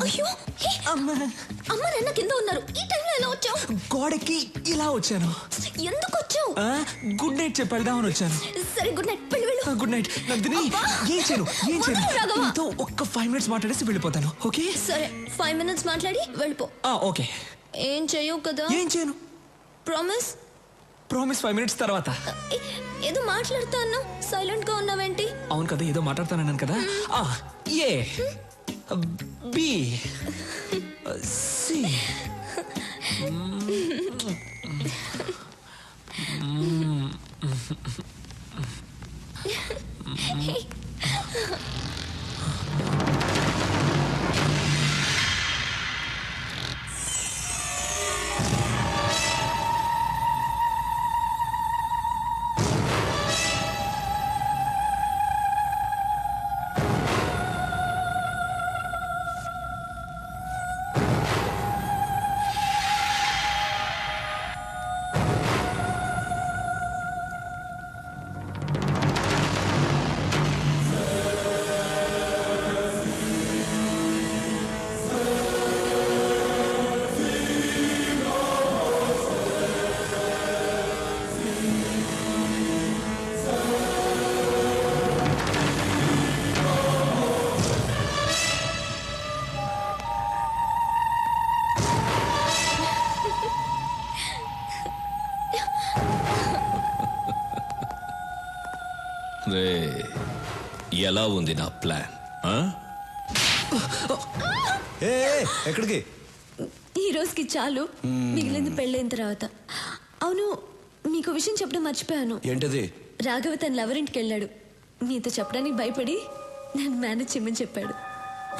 అయ్యో అమ్మ నాన్న కింద ఉన్నారు. ఈ టైంలో ఎలా వచ్చావు? గోడకి ఇలా వచ్చాను. ఎందుకు వచ్చావు? గుడ్ నైట్ చెప్పేద్దామని వచ్చాను. సరే గుడ్ నైట్, వెళ్ళు. Good night Nandini. ఏం చేయను నీతో ఒక్క 5 minutes మాట్లాడేసి వెళ్ళిపోతాను. ఓకే సరే 5 minutes మాట్లాడి వెళ్ళిపో. ఓకే. ఏం చెయ్యవు కదా? ఏం చేయను. ప్రామిస్ 5 minutes తర్వాత. ఏదో మాట్లాడుతా అన్నా, సైలెంట్ గా ఉన్నావేంటి? అవును కదా, ఏదో మాట్లాడుతానన్నాను కదా. ఏ బి సి రే, ఎలా ఉంది నా ప్లాన్? ఎక్కడికి? ఈ రోజుకి చాలు, మిగిలింది పెళ్ళైన తర్వాత. అవును, నీకు విషయం చెప్పడం మర్చిపోయాను. ఏంటది? రాఘవ తన లవర్ ఇంటికి వెళ్ళాడు. నీతో చెప్పడానికి భయపడి నన్ను మేనేజ్ చేయమని చెప్పాడు.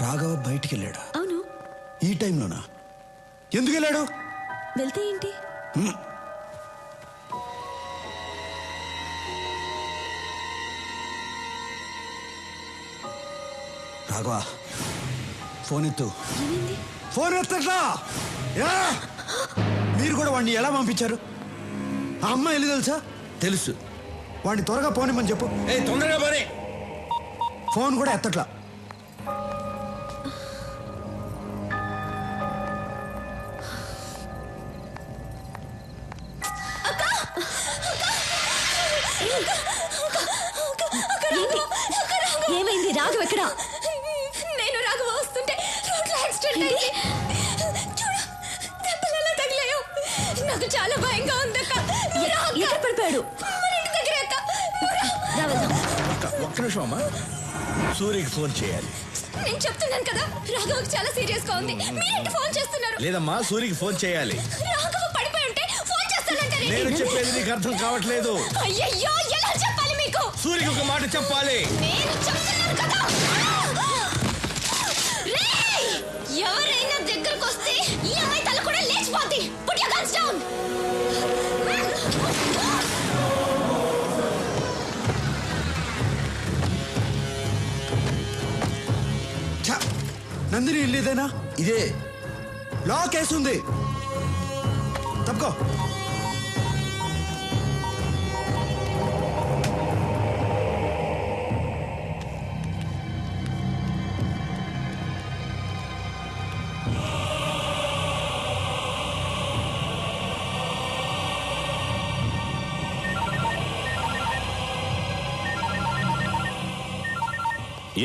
రాఘవ బయటికి వెళ్ళాడా? అవును. ఈ టైంలోనా? ఎందుకు వెళ్ళాడు? వెళ్తే ఏంటి? రాఘవ ఫోన్ ఎత్తు. ఏమైంది? ఫోన్ ఎత్తట్లా? మీరు కూడా వాడిని ఎలా పంపించారు? ఆ అమ్మాయి వెళ్ళి తెలుసా? తెలుసు. వాడిని త్వరగా పోనిమ్మని చెప్పు. తొందరగా పోనీ. ఫోన్ కూడా ఎత్తట్లా. ఏమైంది? రాఘవ ఎక్కడ? నేను రాఘవ వస్తుంటే రోడ్లో యాక్సిడెంట్ అయింది. చూడు, దెబ్బలు ఎలా తగిలాయో. నాకు చాలా భయంగా ఉంది అక్క. ఎక్కడ పడిపోయాడు? మన ఇంటి దగ్గర అక్క. ఒక్క నిమిషం అమ్మా, సూర్యకి ఫోన్ చేయాలి. నేను చెప్తున్నాను కదా, రాఘవకి చాలా సీరియస్ గా ఉంది. మీరేంటి ఫోన్ చేస్తున్నారు? లేదమ్మా, సూర్యకి ఫోన్ చేయాలి. రాఘవ పడిపోయి ఉంటే ఫోన్ చేస్తానంటే నేను చెప్పేది నీకు అర్థం కావట్లేదు. అయ్యయ్యో, ఎలా చెప్పాలి మీకు? సూర్యకి ఒక మాట చెప్పాలి. నేను చెప్తున్నాను కదా. రేయ్, ఎవరైనా దగ్గరకు వస్తే ఈ అమ్మాయి తల కూడా లేచిపోద్ది. Put your guns down. Nandini ఇల్లేదేనా? ఇదే. లాక్ వేస్తుంది. తప్పుకో.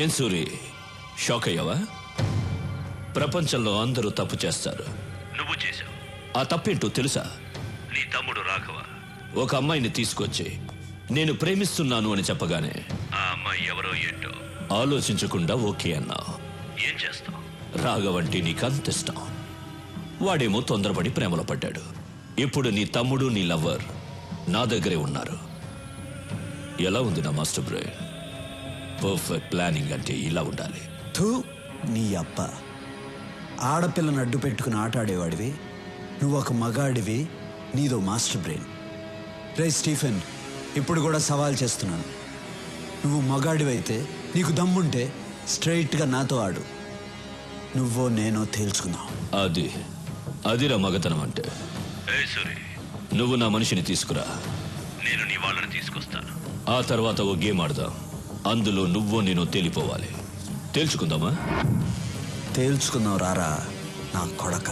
ఏం సూరి, షాక్ అయ్యావా? ప్రపంచంలో అందరూ తప్పు చేస్తారు, నువ్వు చేశావు. ఆ తప్పేంటో తెలుసా? నీ తమ్ముడు రాఘవ ఒక అమ్మాయిని తీసుకొచ్చి నేను ప్రేమిస్తున్నాను అని చెప్పగానే ఆ అమ్మాయి ఎవరో ఏంటో ఆలోచించకుండా ఓకే అన్నావు. ఏం చేస్తావు? రాఘవంటే నీకంత ఇష్టం. వాడేమో తొందరపడి ప్రేమలో పడ్డాడు. ఇప్పుడు నీ తమ్ముడు నీ లవ్వర్ నా దగ్గరే ఉన్నారు. ఎలా ఉంది నా మాస్టర్ బ్రెయిన్? పర్ఫెక్ట్ ప్లానింగ్ అంటే ఇలా ఉండాలి. థూ, నీ అబ్బ. ఆడపిల్లను అడ్డు పెట్టుకుని ఆటాడేవాడివి, నువ్వు ఒక మగాడివి, నీదో మాస్టర్ బ్రెయిన్. రే స్టీఫెన్, ఇప్పుడు కూడా సవాల్ చేస్తున్నాను. నువ్వు మగాడివైతే, నీకు దమ్ముంటే స్ట్రైట్గా నాతో ఆడు. నువ్వో నేనో తేల్చుకుందాం. అదిరా మగతనం అంటే. నువ్వు నా మనిషిని తీసుకురా, నేను నీ వాళ్ళని తీసుకొస్తాను. ఆ తర్వాత ఓ గేమ్ ఆడదాం. అందులో నువ్వో నేను తేలిపోవాలి. తేల్చుకుందామా? తేల్చుకుందాం రారా నా కొడక.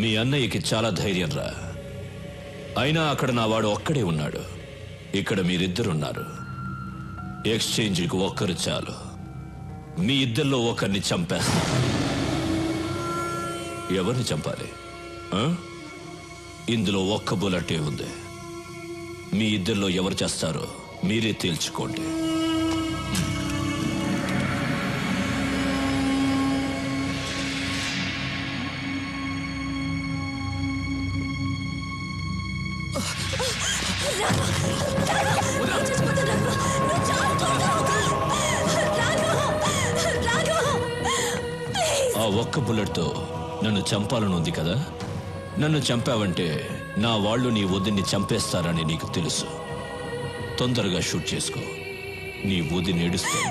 మీ అన్నయ్యకి చాలా ధైర్యం రా. అయినా అక్కడ నా వాడు ఒక్కడే ఉన్నాడు, ఇక్కడ మీరిద్దరున్నారు. ఎక్స్చేంజ్కి ఒక్కరు చాలు. మీ ఇద్దరిలో ఒకరిని చంపేస్తా. ఎవరిని చంపాలి? ఇందులో ఒక్క బుల్లెటే ఉంది. మీ ఇద్దరిలో ఎవరు చేస్తారో మీరే తేల్చుకోండి. ఆ ఒక్క బుల్లెట్తో నన్ను చంపాలని ఉంది కదా. నన్ను చంపావంటే నా వాళ్ళు నీ వదిన్ని చంపేస్తారని నీకు తెలుసు. తొందరగా షూట్ చేసుకో. నీ వదిని ఏడుస్తుంది.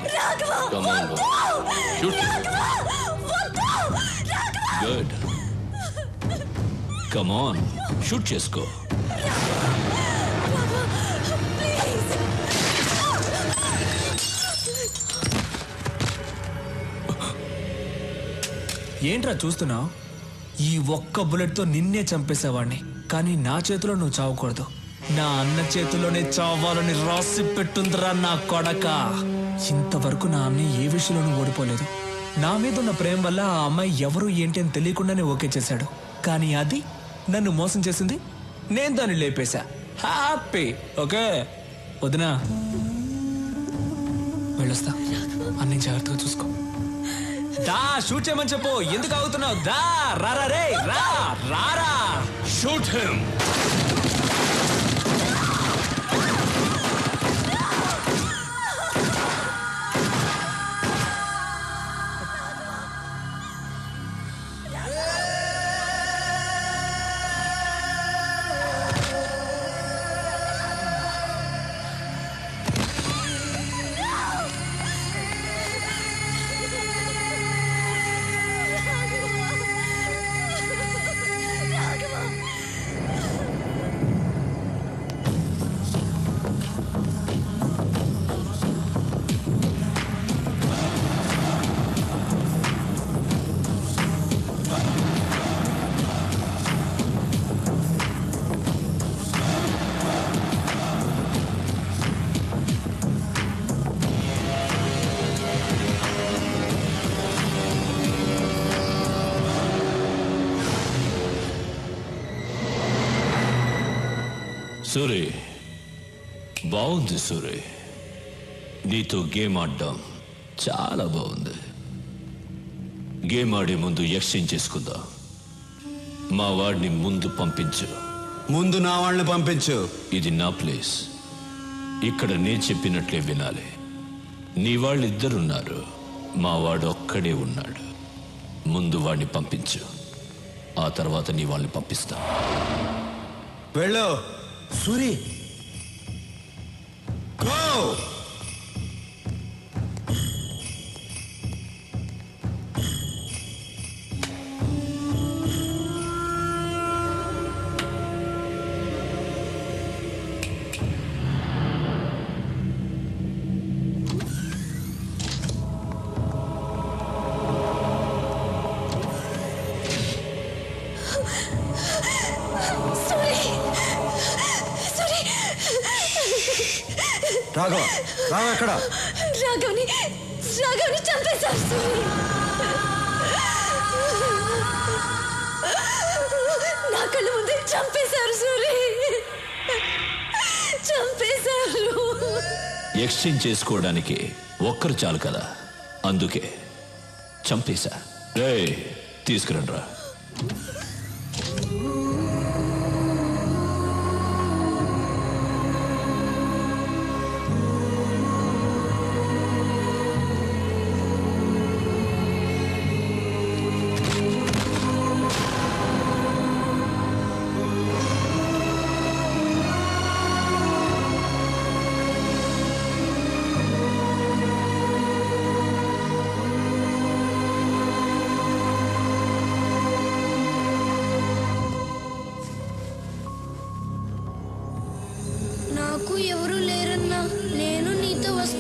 గుడ్, కమాన్ షూట్ చేసుకో. ఏంట్రా చూస్తున్నావు? ఈ ఒక్క బుల్లెట్తో నిన్నే చంపేసేవాడిని, కానీ నా చేతిలో నువ్వు చావకూడదు. నా అన్న చేతిలోనే చావాలని రాసి పెట్టుందిరా నా కొడక. ఇంతవరకు నా అన్న ఏ విషయంలోనూ ఓడిపోలేదు. నా మీద ఉన్న ప్రేమ వల్ల ఆ అమ్మాయి ఎవరు ఏంటి అని తెలియకుండానే ఓకే చేశాడు. కానీ అది నన్ను మోసం చేసింది, నేను దాన్ని లేపేశా. హ్యాపీ. ఓకే వదినా, వెళ్ళొస్తా. అన్ని జాగ్రత్తగా చూసుకో. దా షూట్ చేయమని చెప్పు. ఎందుకు అవుతున్నావు? దా రారా రే, రా రారా. Shoot him. సూరి, బాగుంది సూరి. నీతో గేమ్ ఆడడం చాలా బాగుంది. గేమ్ ఆడే ముందు ఎక్స్చేంజ్ చేసుకుందాం. మా వాడిని ముందు పంపించు. ముందు నా వాళ్ళని పంపించు. ఇది నా ప్లేస్. ఇక్కడ నేను చెప్పినట్లే వినాలి. నీ వాళ్ళిద్దరున్నారు, మా వాడు ఒక్కడే ఉన్నాడు. ముందు వాడిని పంపించు, ఆ తర్వాత నీ వాళ్ళని పంపిస్తా. వెళ్ళు సూరి, గో. రాఘవ, రాఘవ ఎక్కడ? రాఘవ్ని చంపేశారు సూరి. నా కళ్ళ ముందే చంపేశారు సూరి, చంపేశారు. ఎక్స్చేంజ్ చేసుకోవడానికి ఒక్కరు చాలు కదా, అందుకే చంపేశా. రే తీసుకురండి రా.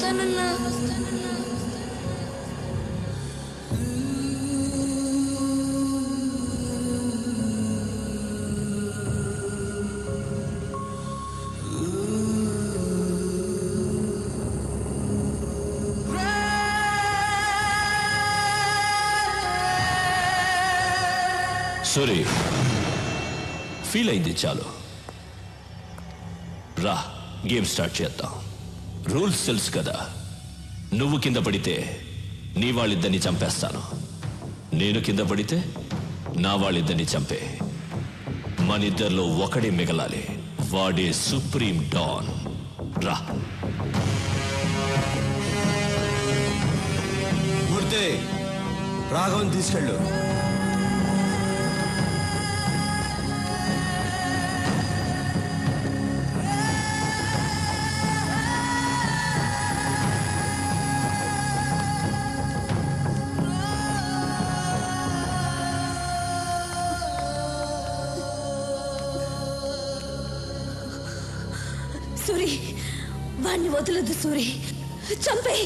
వస్తానన్నా. సూరి, ఫీల్ అయింది చాలు. రా, గేమ్ స్టార్ట్ చేద్దాం. రూల్స్ తెలుసు కదా. నువ్వు కింద పడితే నీ వాళ్ళిద్దరిని చంపేస్తాను. నేను కింద పడితే నా వాళ్ళిద్దరిని చంపే. మనిద్దరిలో ఒకడే మిగలాలి. వాడే సుప్రీం డాన్. రా. మూర్తి, రాఘవన్ తీసుకెళ్ళు. సూరి, వాణ్ణి వదలొద్దు సూరి. చంపే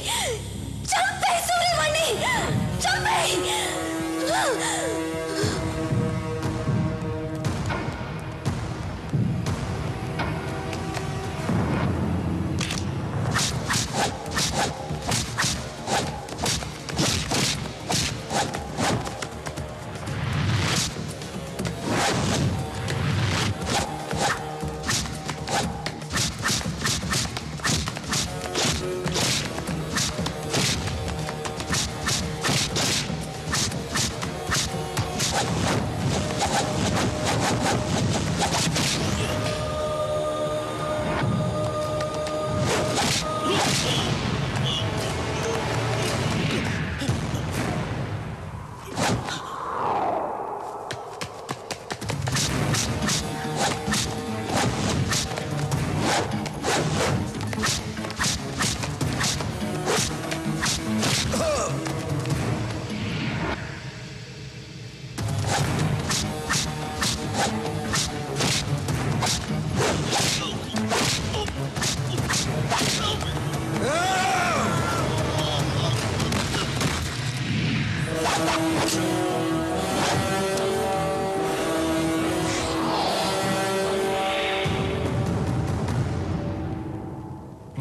చంపే సూరి, వాణ్ణి చంపే.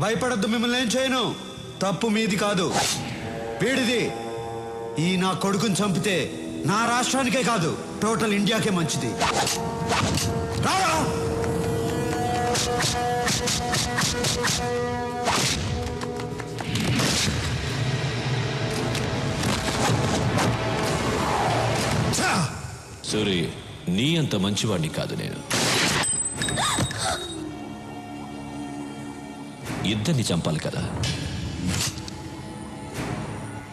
భయపడద్దు, మిమ్మల్ని ఏం చేయను. తప్పు మీది కాదు, వీడిది. ఈ నా కొడుకుని చంపితే నా రాష్ట్రానికే కాదు, టోటల్ ఇండియాకే మంచిది. రారా. సూరి, నీ అంత మంచివాడిని కాదు నేను. ఇద్దరిని చంపాలి కదా.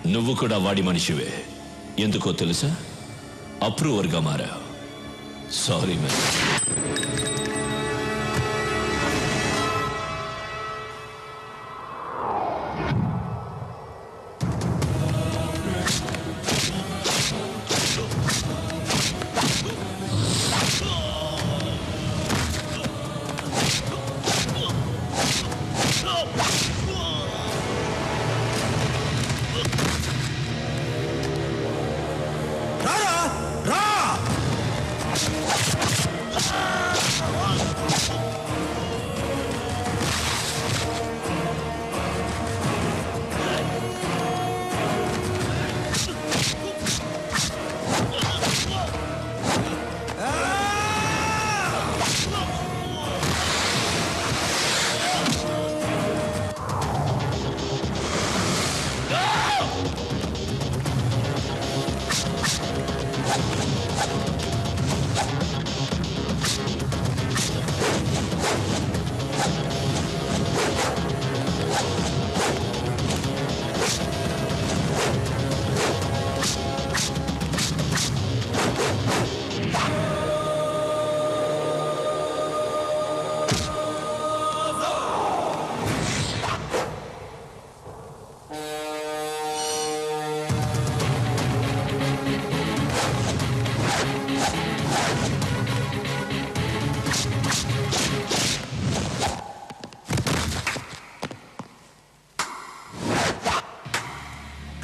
నువ్వు కూడా వాడి మనిషివే. ఎందుకో తెలుసా? అప్రూవర్గా మారావు. Sorry man.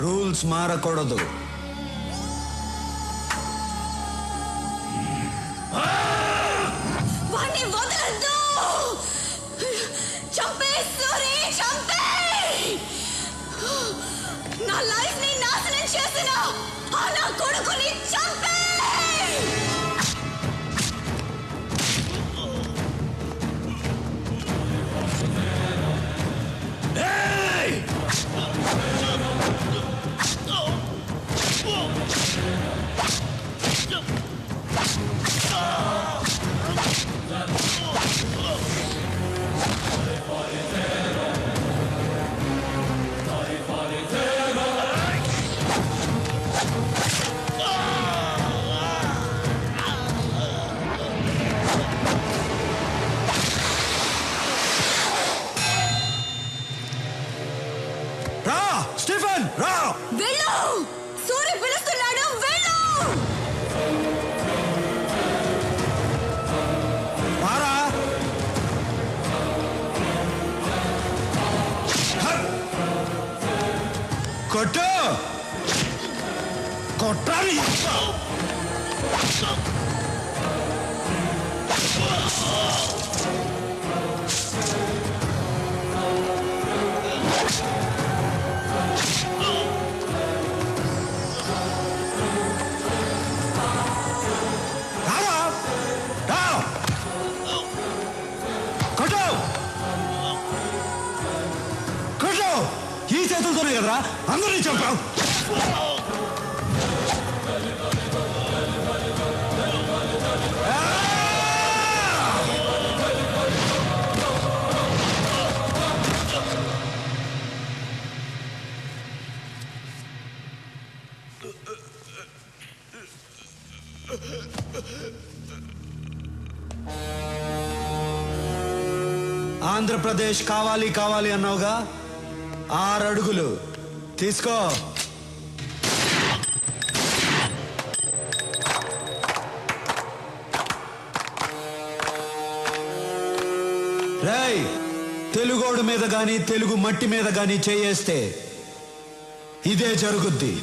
రూల్స్ మారకూడదు. వాణ్ణి వదలొద్దు. చంపే సూరి, చంపే. నా లైఫ్ ని నాశనం చేసిన ఆ నా కొడుకుని చంపే. రా స్టీఫెన్, రా. వెళ్ళు, సూరి పిలుస్తున్నాడు, వెళ్ళు. రారా. కొట్టు, కొట్టాలి. రారా, రా. కొట్టు, కొట్టు. ఈ చేతులతోనే కదరా అందరినీ చంపావు. ఆంధ్రప్రదేశ్ కావాలి కావాలి అన్నావుగా, 6 అడుగులు తీసుకో. రేయ్, తెలుగోడు మీద గాని తెలుగు మట్టి మీద గాని చేయేస్తే ఇదే జరుగుద్ది.